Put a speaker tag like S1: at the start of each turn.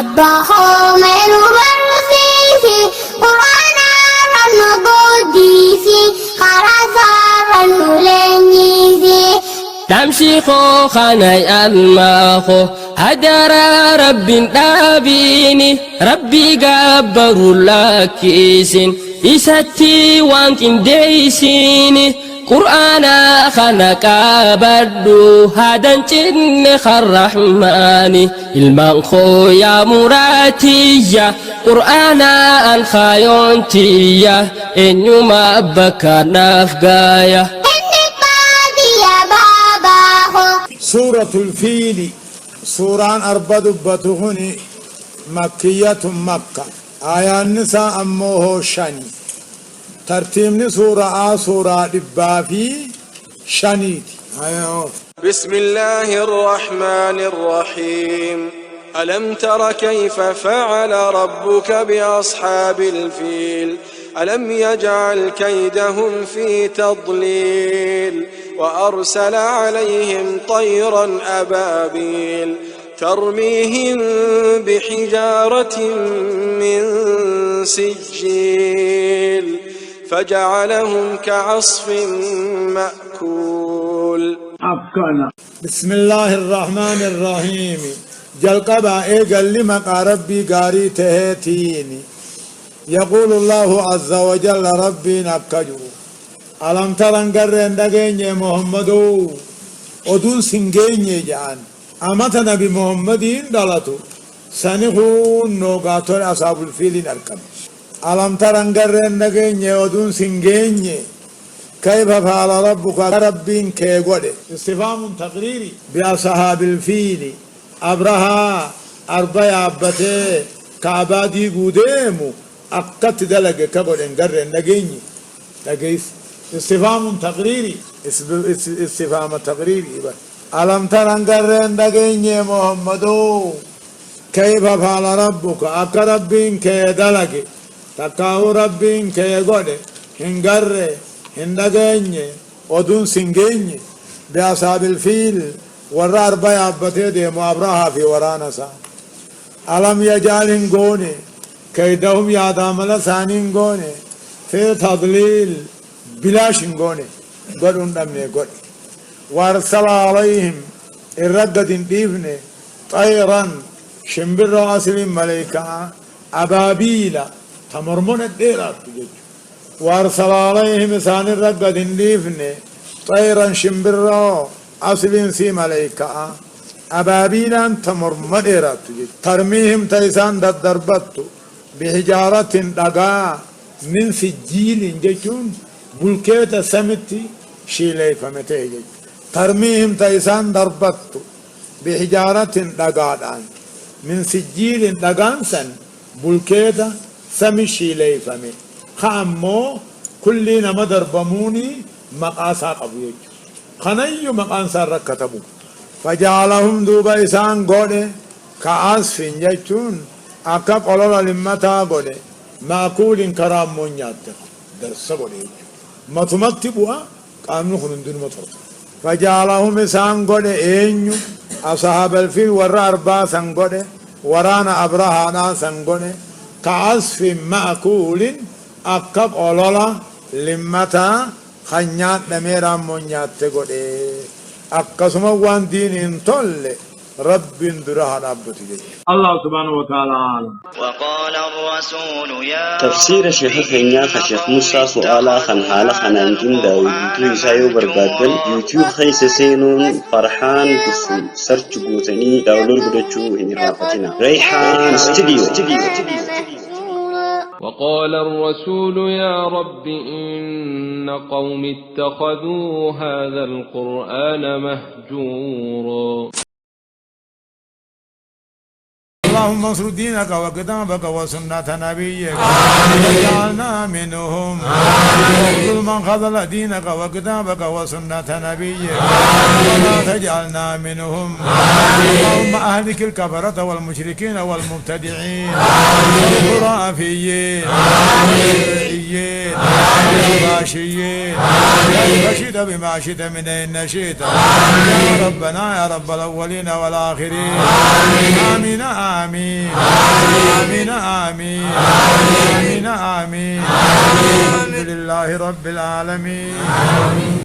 S1: أباه من برسيسي قرآن رنبوديسي خرزا رنولنيسي
S2: تمشي خو خاني الماخو هدر رب دابيني ربي قبر لكيسين إساتي وانكين ديسيني قرآن خانك بدو هادن جن خالرحمن المنخو يا مراتية قرآن الخايونتية إن يوم بكى نفقايا
S3: سورة الفيل سورة أربع دبتهن مكية مكة آية النساء أمه شني ترتيب سورة سورة دبافي شني آية
S4: بسم الله الرحمن الرحيم ألم تر كيف فعل ربك بأصحاب الفيل ألم يجعل كيدهم في تضليل وأرسل عليهم طيرا أبابيل ترميهم بحجارة من سجيل فجعلهم كعصف مأكول
S3: بسم الله الرحمن الرحيم جلقبا قال لما ربي قاري تهتيني يقول الله عز وجل ربي نبكجو ألم ترن قرن دقين محمدو أدون سنجين جان أمت نبي محمدين دلتو سنخون نوغاتور أصحاب الفيل نركب ألم ترن قرن دقين أدون سنجين كيف فعل ربك ربين كيقول استفهام تقريري بأصحاب الفيل أبرها أربع أبته كعبادي قدامه أقت دلق كبر إنقر نجيني نجيس استفهام تقريري استفهام تقريري ألم تر إنقر نجيني محمدو كيف فعل ربك أقربين كدلق تكاو ربين كيقول إنقر إنجيني ودون سنجيني بأصحاب الفيل ورا أربع أبته دي مابرها في ورانا سا ألم يجعلن قوني كيدهم يادامل سانين قوني في تضليل بلاشن قوني قدون دمني قد وارسل عليهم الرقد ديفني طيرا شمبر أسل ملائكة أبابيل تمرمون الديرات وارسل عليهم سان الرقد ديفني طيرا شمبر أسل سي ملائكة أبابيلا تمرمون الديرات ترميهم تيسان دربتو بحجارة دقاء من سجيل جيشون بلكيت سمتي شيلي فمتي جيش ترميهم تيسان دربتو بحجارة دقاء من سجيل دقاء سن بلكيت سمي شيلي فمي خامو كلنا مدربموني مقاسا قبيج خنيو مقاسا ركتبو فجعلهم دوبا إسان قولي كعاصف جيشون akka qolola limmataa godhe maakuulin karaa moonyaatti darsa godhe matumatti bu'a qaamni kun hundinuma torba fajaalahum isaan godhe eenyu ashaabal fiil warra arbaa san godhe waraana abrahaadhaa san godhe ka'asfin maakuulin akka qolola limmataa kan nyaadhameeraan moonyaatti godhe akkasuma waan diiniin tolle رب درها ربتي
S5: الله سبحانه وتعالى عالم.
S6: وقال الرسول يا
S7: تفسير شيخ خنيا شيخ موسى سؤالا خن حالا خنانجين داوي يوتيوب سايو بربادل يوتيوب خيس سينون فرحان كسو سرچ بوتني داولور بدچو هني رافتنا ريحان استديو
S8: وقال الرسول يا رب إن قوم اتخذوا هذا القرآن مهجورا
S3: اللهم انصر دينك وكتابك وسنة نبيك واجعلنا منهم واخذل من خذل دينك وكتابك وسنة نبيك ولا تجعلنا منهم اللهم أهلك الكفرة والمشركين والمبتدعين والخرافيين والشيعيين والباشيين والبشيد بما شئت من أين شئت يا ربنا يا رب الأولين والآخرين آمين آمين آمين آمين آمين آمين الحمد لله رب العالمين.